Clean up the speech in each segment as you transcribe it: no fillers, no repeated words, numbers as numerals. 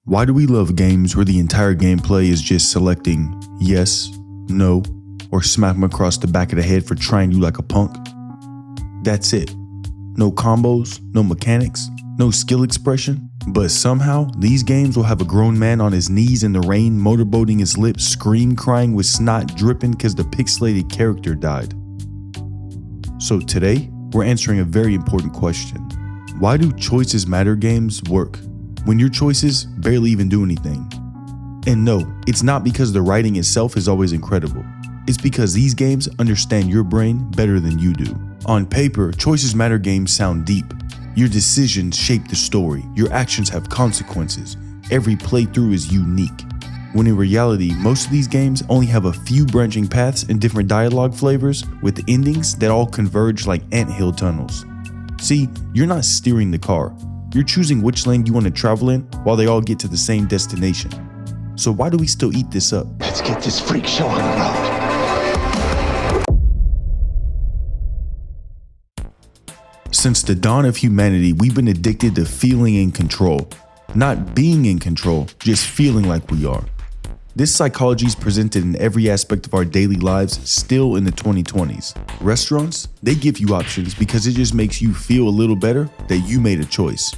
Why do we love games where the entire gameplay is just selecting yes, no, or smack them across the back of the head for trying you like a punk? That's it. No combos, no mechanics, no skill expression. But somehow, these games will have a grown man on his knees in the rain, motorboating his lips, scream crying with snot dripping because the pixelated character died. So today, we're answering a very important question. Why do choices matter games work when your choices barely even do anything? And no, it's not because the writing itself is always incredible. It's because these games understand your brain better than you do. On paper, choices matter games sound deep. Your decisions shape the story. Your actions have consequences. Every playthrough is unique. When in reality, most of these games only have a few branching paths and different dialogue flavors with endings that all converge like anthill tunnels. See, you're not steering the car. You're choosing which lane you want to travel in while they all get to the same destination. So why do we still eat this up? Let's get this freak show on the road. Since the dawn of humanity, we've been addicted to feeling in control. Not being in control, just feeling like we are. This psychology is presented in every aspect of our daily lives still in the 2020s. Restaurants, they give you options because it just makes you feel a little better that you made a choice.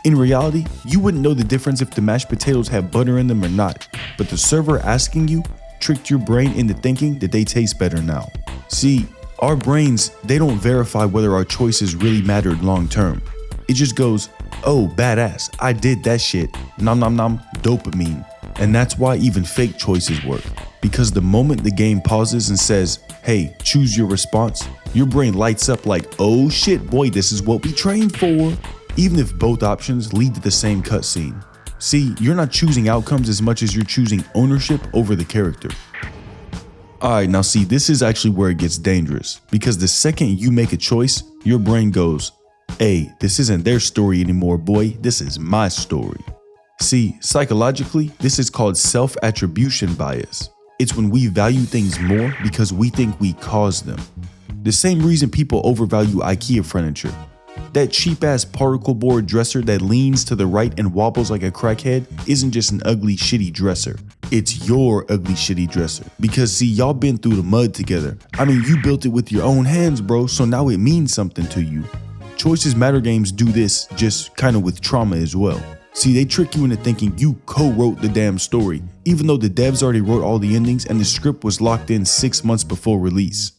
In reality, you wouldn't know the difference if the mashed potatoes have butter in them or not, but the server asking you tricked your brain into thinking that they taste better now. See, our brains, they don't verify whether our choices really mattered long term. It just goes, oh, badass, I did that shit, nom nom nom, dopamine. And that's why even fake choices work. Because the moment the game pauses and says, hey, choose your response, your brain lights up like, oh shit, boy, this is what we trained for. Even if both options lead to the same cutscene. See, you're not choosing outcomes as much as you're choosing ownership over the character. Alright, now see, this is actually where it gets dangerous. Because the second you make a choice, your brain goes, hey, this isn't their story anymore, boy, this is my story. See, psychologically, this is called self-attribution bias. It's when we value things more because we think we caused them. The same reason people overvalue IKEA furniture. That cheap-ass particle board dresser that leans to the right and wobbles like a crackhead isn't just an ugly, shitty dresser. It's your ugly, shitty dresser. Because see, y'all been through the mud together. I mean, you built it with your own hands, bro, so now it means something to you. Choices Matter games do this just kind of with trauma as well. See, they trick you into thinking you co-wrote the damn story, even though the devs already wrote all the endings and the script was locked in 6 months before release.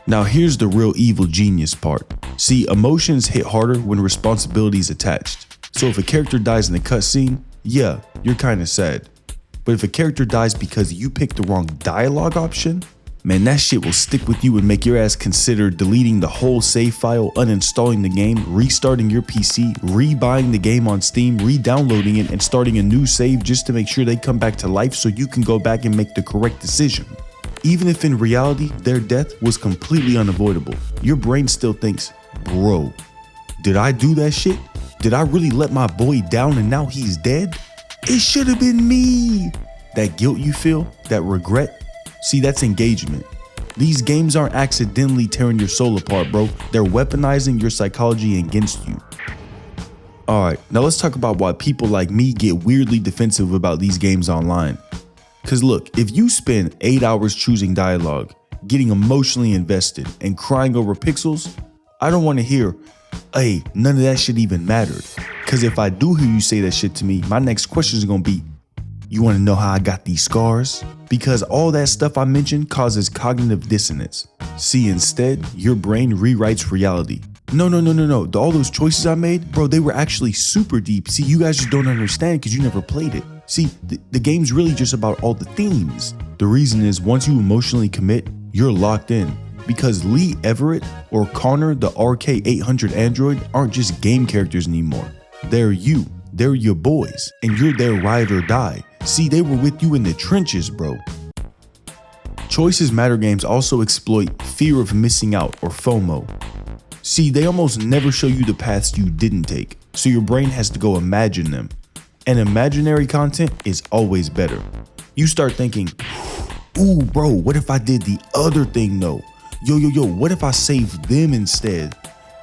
Now here's the real evil genius part. See, emotions hit harder when responsibility is attached. So if a character dies in a cutscene, yeah, you're kinda sad. But if a character dies because you picked the wrong dialogue option, man, that shit will stick with you and make your ass consider deleting the whole save file, uninstalling the game, restarting your PC, rebuying the game on Steam, re-downloading it, and starting a new save just to make sure they come back to life so you can go back and make the correct decision. Even if in reality, their death was completely unavoidable, your brain still thinks, bro, did I do that shit? Did I really let my boy down and now he's dead? It should have been me. That guilt you feel, that regret, see, that's engagement. These games aren't accidentally tearing your soul apart, bro. They're weaponizing your psychology against you. Alright, now let's talk about why people like me get weirdly defensive about these games online. Cause look, if you spend 8 hours choosing dialogue, getting emotionally invested, and crying over pixels, I don't want to hear, hey, none of that shit even mattered. Cause if I do hear you say that shit to me, my next question is gonna be, you wanna know how I got these scars? Because all that stuff I mentioned causes cognitive dissonance. See, instead, your brain rewrites reality. No. All those choices I made, bro, they were actually super deep. See, you guys just don't understand because you never played it. See, the game's really just about all the themes. The reason is once you emotionally commit, you're locked in. Because Lee Everett or Connor the RK-800 android aren't just game characters anymore. They're you. They're your boys. And you're their ride or die. See, they were with you in the trenches, bro. Choices Matter games also exploit fear of missing out or FOMO. See, they almost never show you the paths you didn't take, so your brain has to go imagine them. And imaginary content is always better. You start thinking, ooh bro, what if I did the other thing though? Yo, what if I saved them instead?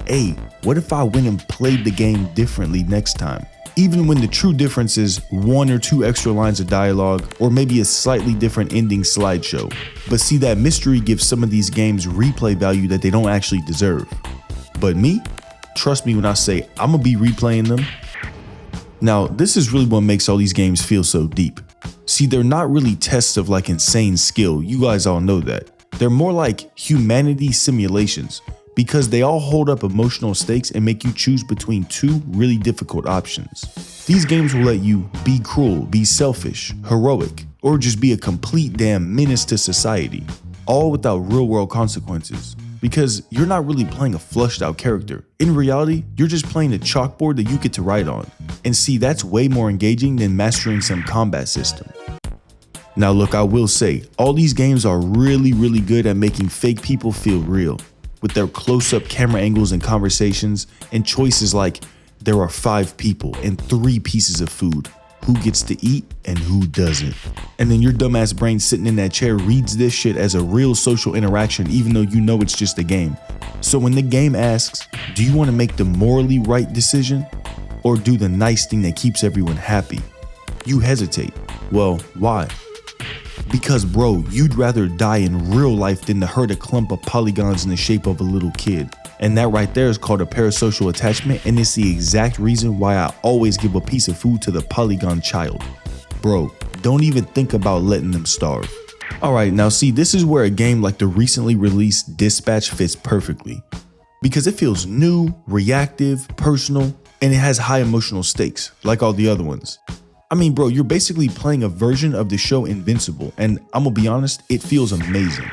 Hey, what if I went and played the game differently next time? even when the true difference is one or two extra lines of dialogue, or maybe a slightly different ending slideshow. But see, that mystery gives some of these games replay value that they don't actually deserve. But me, trust me when I say I'm gonna be replaying them. Now, this is really what makes all these games feel so deep. See, they're not really tests of like insane skill, you guys all know that. They're more like humanity simulations, because they all hold up emotional stakes and make you choose between two really difficult options. These games will let you be cruel, be selfish, heroic, or just be a complete damn menace to society, all without real world consequences. Because you're not really playing a flushed out character. In reality, you're just playing a chalkboard that you get to write on. And see, that's way more engaging than mastering some combat system. Now look, I will say, all these games are really good at making fake people feel real, with their close-up camera angles and conversations, and choices like, there are 5 people and 3 pieces of food. Who gets to eat and who doesn't? And then your dumbass brain sitting in that chair reads this shit as a real social interaction, even though you know it's just a game. So when the game asks, do you want to make the morally right decision or do the nice thing that keeps everyone happy? You hesitate. Well, why? Because bro, you'd rather die in real life than to hurt a clump of polygons in the shape of a little kid. And that right there is called a parasocial attachment, and it's the exact reason why I always give a piece of food to the polygon child. Bro, don't even think about letting them starve. Alright, now see, this is where a game like the recently released Dispatch fits perfectly. Because it feels new, reactive, personal, and it has high emotional stakes, like all the other ones. I mean bro, you're basically playing a version of the show Invincible, and I'm gonna be honest, it feels amazing.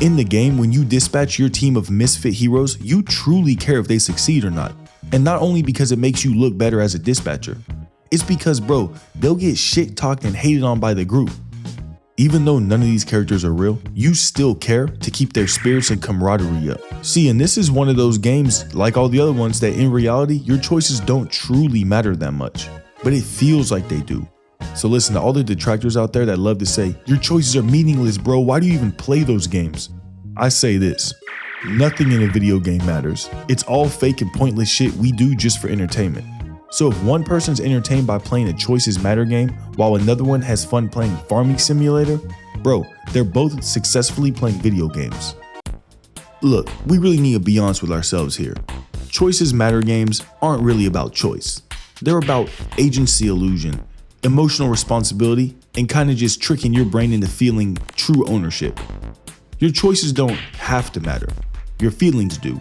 In the game, when you dispatch your team of misfit heroes, you truly care if they succeed or not. And not only because it makes you look better as a dispatcher, it's because bro, they'll get shit talked and hated on by the group. Even though none of these characters are real, you still care to keep their spirits and camaraderie up. See, and this is one of those games, like all the other ones, that in reality, your choices don't truly matter that much, but it feels like they do. So listen, to all the detractors out there that love to say, your choices are meaningless, bro, why do you even play those games? I say this, nothing in a video game matters. It's all fake and pointless shit we do just for entertainment. So if one person's entertained by playing a choices matter game while another one has fun playing Farming Simulator, bro, they're both successfully playing video games. Look, we really need to be honest with ourselves here. Choices matter games aren't really about choice. They're about agency illusion, emotional responsibility, and kind of just tricking your brain into feeling true ownership. Your choices don't have to matter, your feelings do.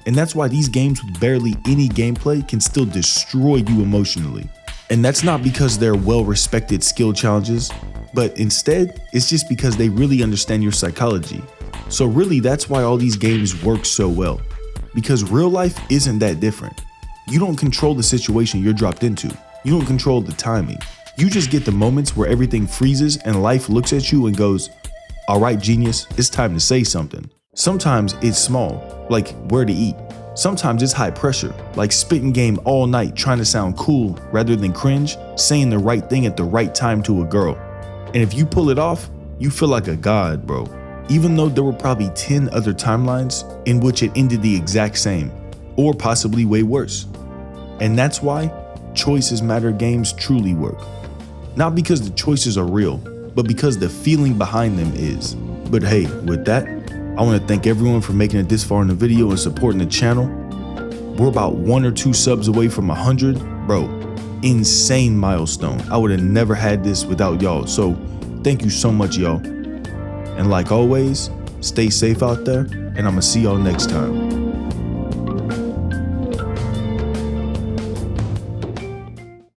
And that's why these games with barely any gameplay can still destroy you emotionally. And that's not because they're well-respected skill challenges, but instead, it's just because they really understand your psychology. So really, that's why all these games work so well. Because real life isn't that different. You don't control the situation you're dropped into. You don't control the timing. You just get the moments where everything freezes and life looks at you and goes, all right, genius, it's time to say something. Sometimes it's small, like where to eat. Sometimes it's high pressure, like spitting game all night trying to sound cool rather than cringe, saying the right thing at the right time to a girl. And if you pull it off, you feel like a god, bro. Even though there were probably 10 other timelines in which it ended the exact same, or possibly way worse. And that's why choices matter games truly work. Not because the choices are real, but because the feeling behind them is. But hey, with that, I want to thank everyone for making it this far in the video and supporting the channel. We're about 1 or 2 subs away from 100. Bro, insane milestone. I would have never had this without y'all. So thank you so much, y'all. And like always, stay safe out there, and I'm gonna see y'all next time.